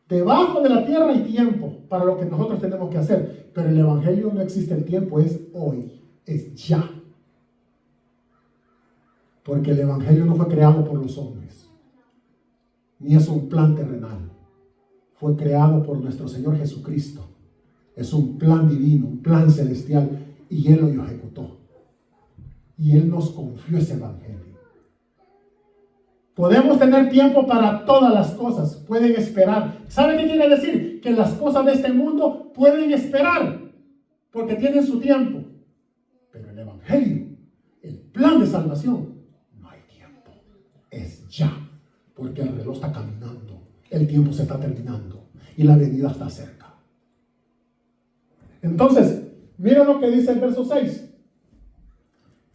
Debajo de la tierra hay tiempo para lo que nosotros tenemos que hacer, pero el evangelio no existe el tiempo, es hoy, es ya. Porque el evangelio no fue creado por los hombres, ni es un plan terrenal. Fue creado por nuestro Señor Jesucristo. Es un plan divino, un plan celestial, y Él lo ejecutó. Y Él nos confió ese evangelio. Podemos tener tiempo para todas las cosas, pueden esperar. ¿Sabe qué quiere decir? Que las cosas de este mundo pueden esperar, porque tienen su tiempo. Pero el Evangelio, el plan de salvación, no hay tiempo. Es ya, porque el reloj está caminando, el tiempo se está terminando y la venida está cerca. Entonces, mira lo que dice el verso 6.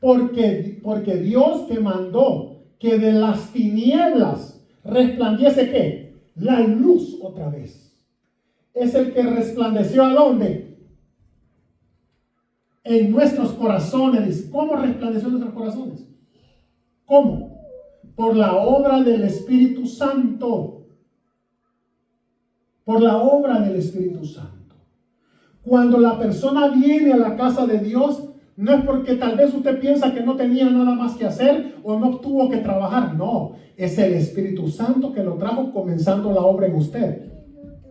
Porque Dios que mandó que de las tinieblas resplandece ¿qué? La luz otra vez. Es el que resplandeció ¿a dónde? En nuestros corazones. ¿Cómo resplandeció en nuestros corazones? ¿Cómo? Por la obra del Espíritu Santo. Por la obra del Espíritu Santo. Cuando la persona viene a la casa de Dios, no es porque tal vez usted piensa que no tenía nada más que hacer o no tuvo que trabajar. No, es el Espíritu Santo que lo trajo comenzando la obra en usted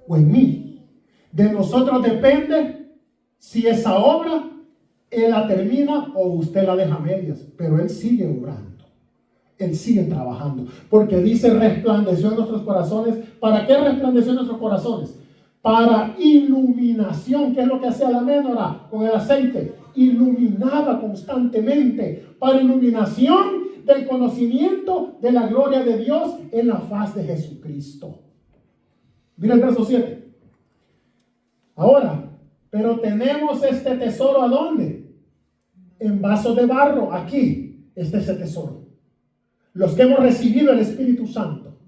o en mí. De nosotros depende si esa obra Él la termina o usted la deja a medias. Pero Él sigue obrando. Él sigue trabajando. Porque dice resplandeció en nuestros corazones. ¿Para qué resplandeció en nuestros corazones? Para iluminación. ¿Qué es lo que hacía la menora con el aceite? Iluminaba constantemente. Para iluminación del conocimiento de la gloria de Dios en la faz de Jesucristo. Mira el verso 7. Ahora, pero tenemos este tesoro ¿a dónde? En vasos de barro. Aquí está ese tesoro. Los que hemos recibido el Espíritu Santo.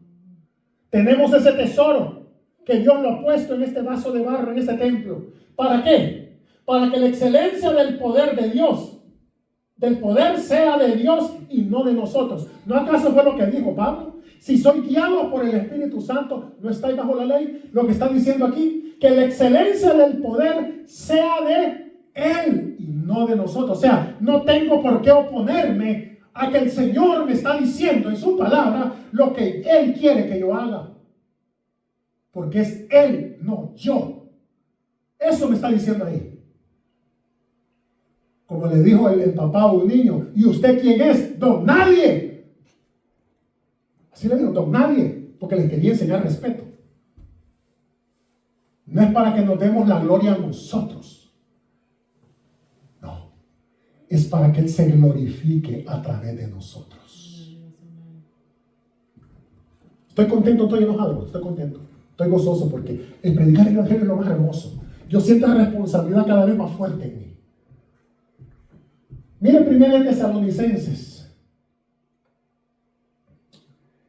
Tenemos ese tesoro que Dios lo ha puesto en este vaso de barro, en este templo. ¿Para qué? Para que la excelencia del poder de Dios, del poder sea de Dios y no de nosotros. ¿No acaso fue lo que dijo Pablo? Si soy guiado por el Espíritu Santo, ¿no estáis bajo la ley? Lo que está diciendo aquí, que la excelencia del poder sea de Él y no de nosotros. O sea, no tengo por qué oponerme a que el Señor me está diciendo en su palabra lo que Él quiere que yo haga. Porque es Él, no yo. Eso me está diciendo ahí. Como le dijo el papá a un niño, ¿y usted quién es? Don Nadie. Así le digo, don Nadie, porque le quería enseñar respeto. No es para que nos demos la gloria a nosotros. No. Es para que Él se glorifique a través de nosotros. Estoy contento, estoy enojado, estoy contento. Estoy gozoso porque el predicar el Evangelio es lo más hermoso. Yo siento la responsabilidad cada vez más fuerte en mí. Mire 1 Tesalonicenses.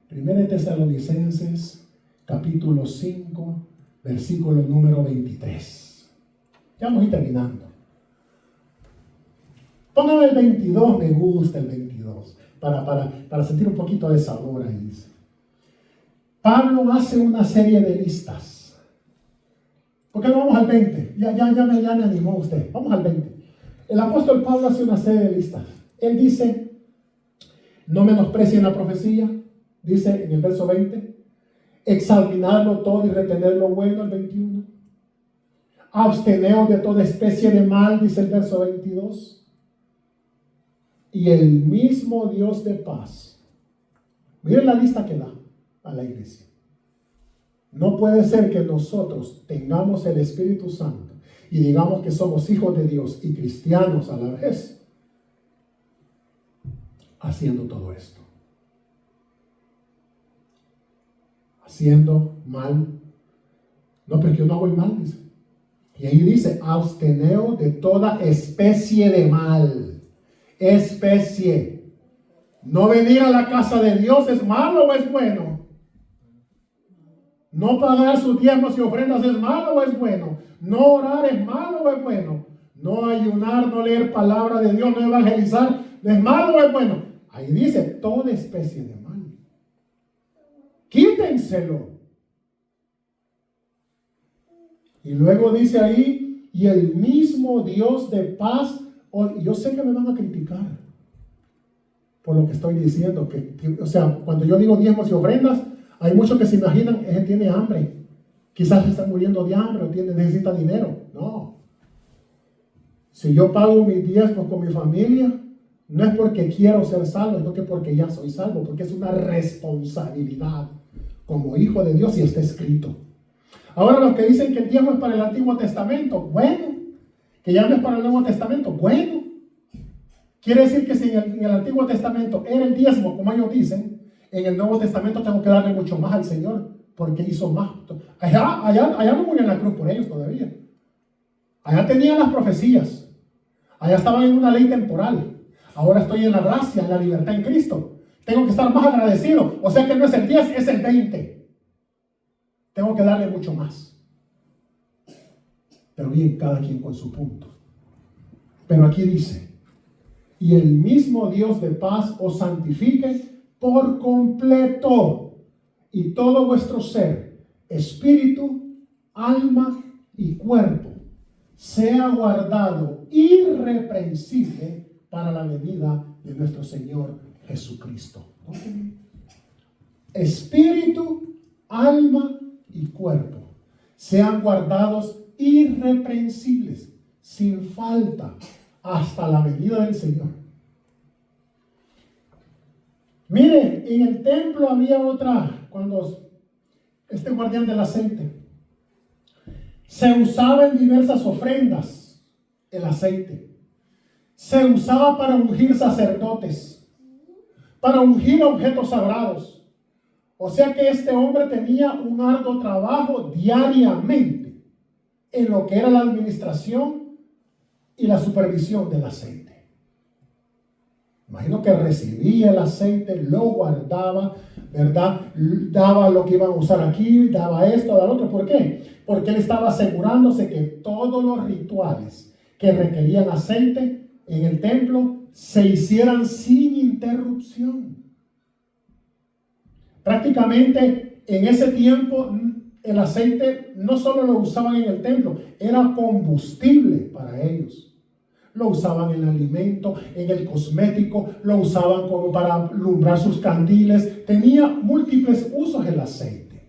1 Tesalonicenses, capítulo 5, versículo número 23. Ya vamos a ir terminando. Póngame el 22, me gusta el 22, para sentir un poquito de sabor ahí. Dice. Pablo hace una serie de listas. ¿Por qué no vamos al 20? Ya me animó usted. Vamos al 20. El apóstol Pablo hace una serie de listas. Él dice, no menosprecien la profecía, dice en el verso 20, examinarlo todo y retener lo bueno, el 21. Absteneos de toda especie de mal, dice el verso 22. Y el mismo Dios de paz. Miren la lista que da a la iglesia. No puede ser que nosotros tengamos el Espíritu Santo y digamos que somos hijos de Dios y cristianos a la vez, haciendo todo esto. Haciendo mal. No, porque yo no hago el mal, dice. Y ahí dice, absteneo de toda especie de mal. Especie. No venir a la casa de Dios es malo o es bueno. No pagar sus diezmos y ofrendas es malo o es bueno. No orar es malo o es bueno. No ayunar, no leer palabra de Dios, no evangelizar es malo o es bueno. Ahí dice toda especie de mal. Quítenselo. Y luego dice ahí, y el mismo Dios de paz. Yo sé que me van a criticar por lo que estoy diciendo. O sea, cuando yo digo diezmos y ofrendas, hay muchos que se imaginan, él tiene hambre. Quizás está muriendo de hambre o necesita dinero. No. Si yo pago mis diezmos con mi familia, No es porque quiero ser salvo, sino que porque ya soy salvo, porque es una responsabilidad como hijo de Dios y está escrito. Ahora los que dicen que el diezmo es para el Antiguo Testamento, bueno, que ya no es para el Nuevo Testamento, bueno. Quiere decir que si en el Antiguo Testamento era el diezmo, como ellos dicen, en el Nuevo Testamento tengo que darle mucho más al Señor, porque hizo más. Allá no murió en la cruz por ellos todavía. Allá tenían las profecías. Allá estaban en una ley temporal. Ahora estoy en la gracia, en la libertad en Cristo. Tengo que estar más agradecido. O sea que no es el 10, es el 20. Tengo que darle mucho más. Pero bien, cada quien con su punto. Pero aquí dice, y el mismo Dios de paz os santifique por completo, y todo vuestro ser, espíritu, alma y cuerpo, sea guardado irreprensible para la venida de nuestro Señor Jesucristo. Espíritu, alma y cuerpo sean guardados irreprensibles, sin falta, hasta la venida del Señor. Mire, en el templo había otra, cuando este guardián del aceite, se usaba en diversas ofrendas el aceite. Se usaba para ungir sacerdotes, para ungir objetos sagrados. O sea que este hombre tenía un arduo trabajo diariamente en lo que era la administración y la supervisión del aceite. Imagino que recibía el aceite, lo guardaba, ¿verdad? Daba lo que iban a usar aquí, daba esto, daba lo otro. ¿Por qué? Porque él estaba asegurándose que todos los rituales que requerían aceite en el templo se hicieran sin interrupción. Prácticamente en ese tiempo el aceite no solo lo usaban en el templo, era combustible para ellos. Lo usaban en el alimento, en el cosmético, lo usaban como para alumbrar sus candiles. Tenía múltiples usos el aceite.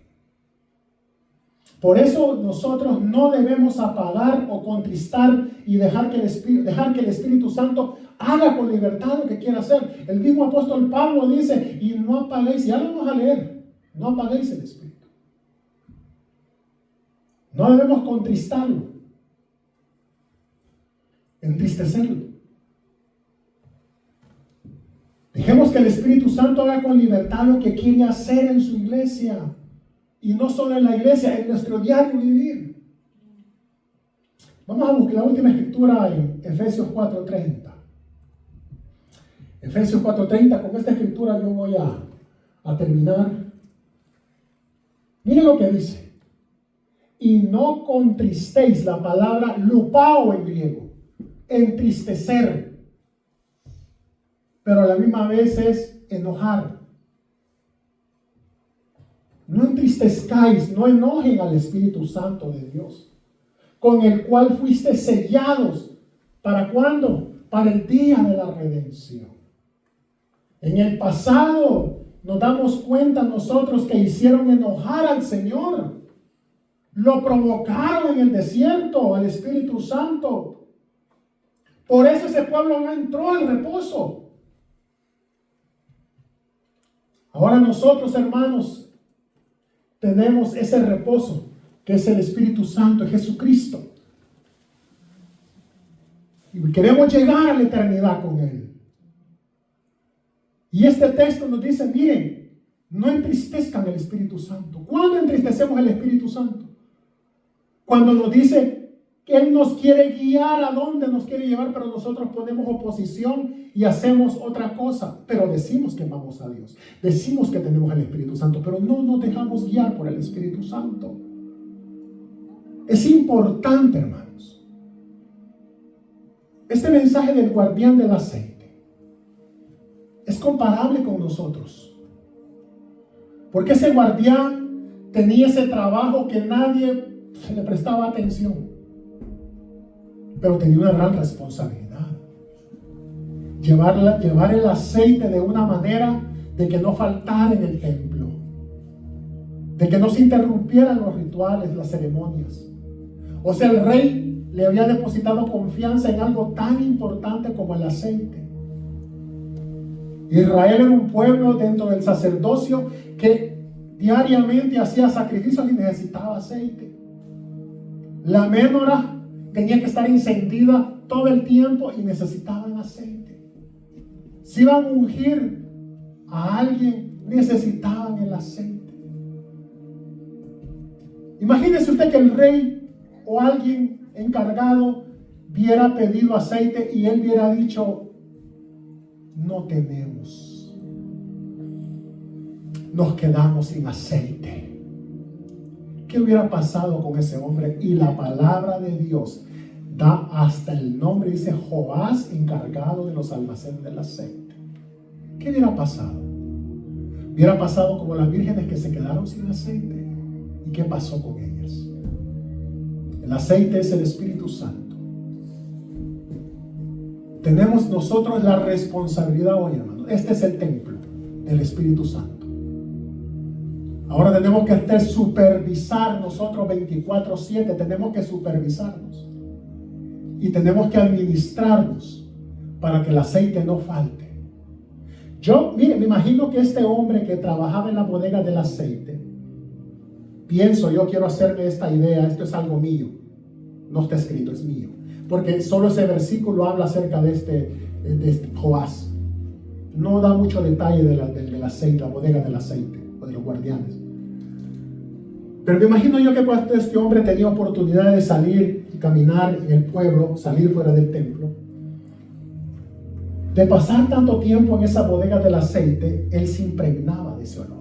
Por eso nosotros no debemos apagar o contristar y dejar que el Espíritu Santo haga con libertad lo que quiera hacer. El mismo apóstol Pablo dice, y no apaguéis, ya lo vamos a leer, no apaguéis el Espíritu. No debemos contristarlo, entristecerlo. Dejemos que el Espíritu Santo haga con libertad lo que quiere hacer en su iglesia. Y no solo en la iglesia, en nuestro diario vivir. Vamos a buscar la última escritura en Efesios 4:30. Efesios 4:30, con esta escritura yo voy a terminar. Miren lo que dice. Y no contristéis, la palabra lupao en griego, entristecer, pero a la misma vez es enojar. No entristezcáis, no enojen al Espíritu Santo de Dios, con el cual fuiste sellados. ¿Para cuándo? Para el día de la redención. En el pasado nos damos cuenta nosotros que hicieron enojar al Señor. Lo provocaron en el desierto, al Espíritu Santo. Por eso ese pueblo no entró al reposo. Ahora nosotros, hermanos, tenemos ese reposo que es el Espíritu Santo, Jesucristo. Y queremos llegar a la eternidad con Él. Y este texto nos dice, miren, no entristezcan el Espíritu Santo. ¿Cuándo entristecemos el Espíritu Santo? Cuando nos dice que Él nos quiere guiar a dónde nos quiere llevar, pero nosotros ponemos oposición y hacemos otra cosa. Pero decimos que amamos a Dios. Decimos que tenemos el Espíritu Santo, pero no nos dejamos guiar por el Espíritu Santo. Es importante, hermanos. Este mensaje del guardián del aceite es comparable con nosotros. Porque ese guardián tenía ese trabajo que nadie se le prestaba atención. Pero tenía una gran responsabilidad. Llevar el aceite de una manera de que no faltara en el templo. De que no se interrumpieran los rituales, las ceremonias. O sea, el rey le había depositado confianza en algo tan importante como el aceite. Israel era un pueblo dentro del sacerdocio que diariamente hacía sacrificios y necesitaba aceite. La menorá tenía que estar encendida todo el tiempo y necesitaban aceite. Si iban a ungir a alguien, necesitaban el aceite. Imagínese usted que el rey o alguien encargado hubiera pedido aceite y él hubiera dicho: no tenemos, nos quedamos sin aceite. ¿Qué hubiera pasado con ese hombre? Y la palabra de Dios da hasta el nombre, dice Joás, encargado de los almacenes del aceite. ¿Qué hubiera pasado? Hubiera pasado como las vírgenes que se quedaron sin aceite. ¿Y qué pasó con ellas? El aceite es el Espíritu Santo. Tenemos nosotros la responsabilidad hoy, hermanos. Este es el templo del Espíritu Santo. Ahora tenemos que supervisar nosotros 24/7. Tenemos que supervisarnos. Y tenemos que administrarnos para que el aceite no falte. Mire, me imagino que este hombre que trabajaba en la bodega del aceite, yo quiero hacerme esta idea, esto es algo mío, no está escrito, es mío, porque solo ese versículo habla acerca de este Joás. No da mucho detalle del aceite, la bodega del aceite, o de los guardianes. Pero me imagino yo que cuando este hombre tenía oportunidad de salir y caminar en el pueblo, salir fuera del templo, de pasar tanto tiempo en esa bodega del aceite, él se impregnaba de ese olor.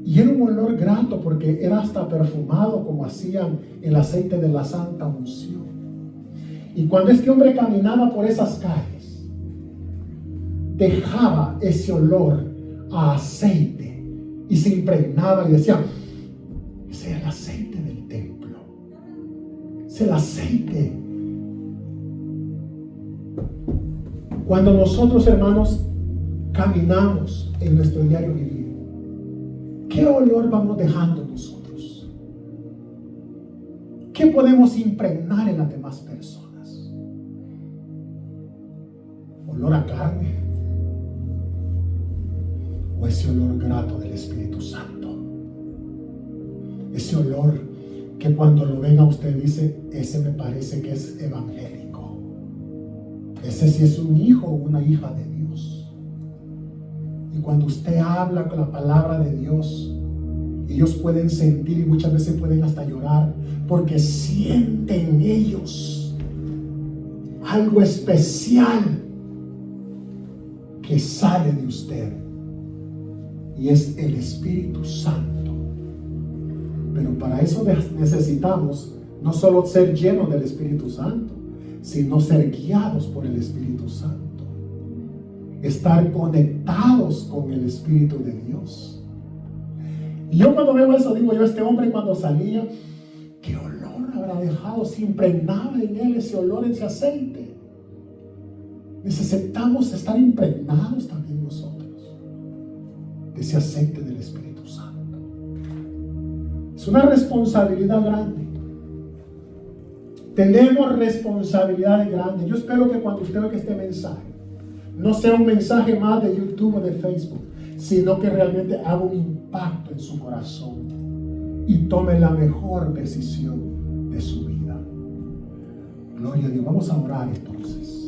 Y era un olor grato porque era hasta perfumado, como hacían el aceite de la Santa Unción. Y cuando este hombre caminaba por esas calles, dejaba ese olor a aceite y se impregnaba y decía: ese es el aceite del templo, es el aceite. Cuando nosotros, hermanos, caminamos en nuestro diario vivir, ¿qué olor vamos dejando nosotros? ¿Qué podemos impregnar en las demás personas? ¿Olor a carne? ¿O ese olor grato del Espíritu Santo? Ese olor que cuando lo ven a usted dice: ese me parece que es evangélico. Ese sí es un hijo o una hija de Dios. Y cuando usted habla con la palabra de Dios, ellos pueden sentir y muchas veces pueden hasta llorar porque sienten ellos algo especial que sale de usted, y es el Espíritu Santo. Pero para eso necesitamos no solo ser llenos del Espíritu Santo, sino ser guiados por el Espíritu Santo, estar conectados con el Espíritu de Dios. Y yo cuando veo eso digo yo: este hombre cuando salía, ¿qué olor habrá dejado? Se impregnaba en él ese olor, ese aceite. Necesitamos estar impregnados también nosotros de ese aceite del Espíritu Santo. Es una responsabilidad grande. Tenemos responsabilidades grandes. Yo espero que cuando usted oiga este mensaje, no sea un mensaje más de YouTube o de Facebook, sino que realmente haga un impacto en su corazón y tome la mejor decisión de su vida. Gloria a Dios. Vamos a orar entonces.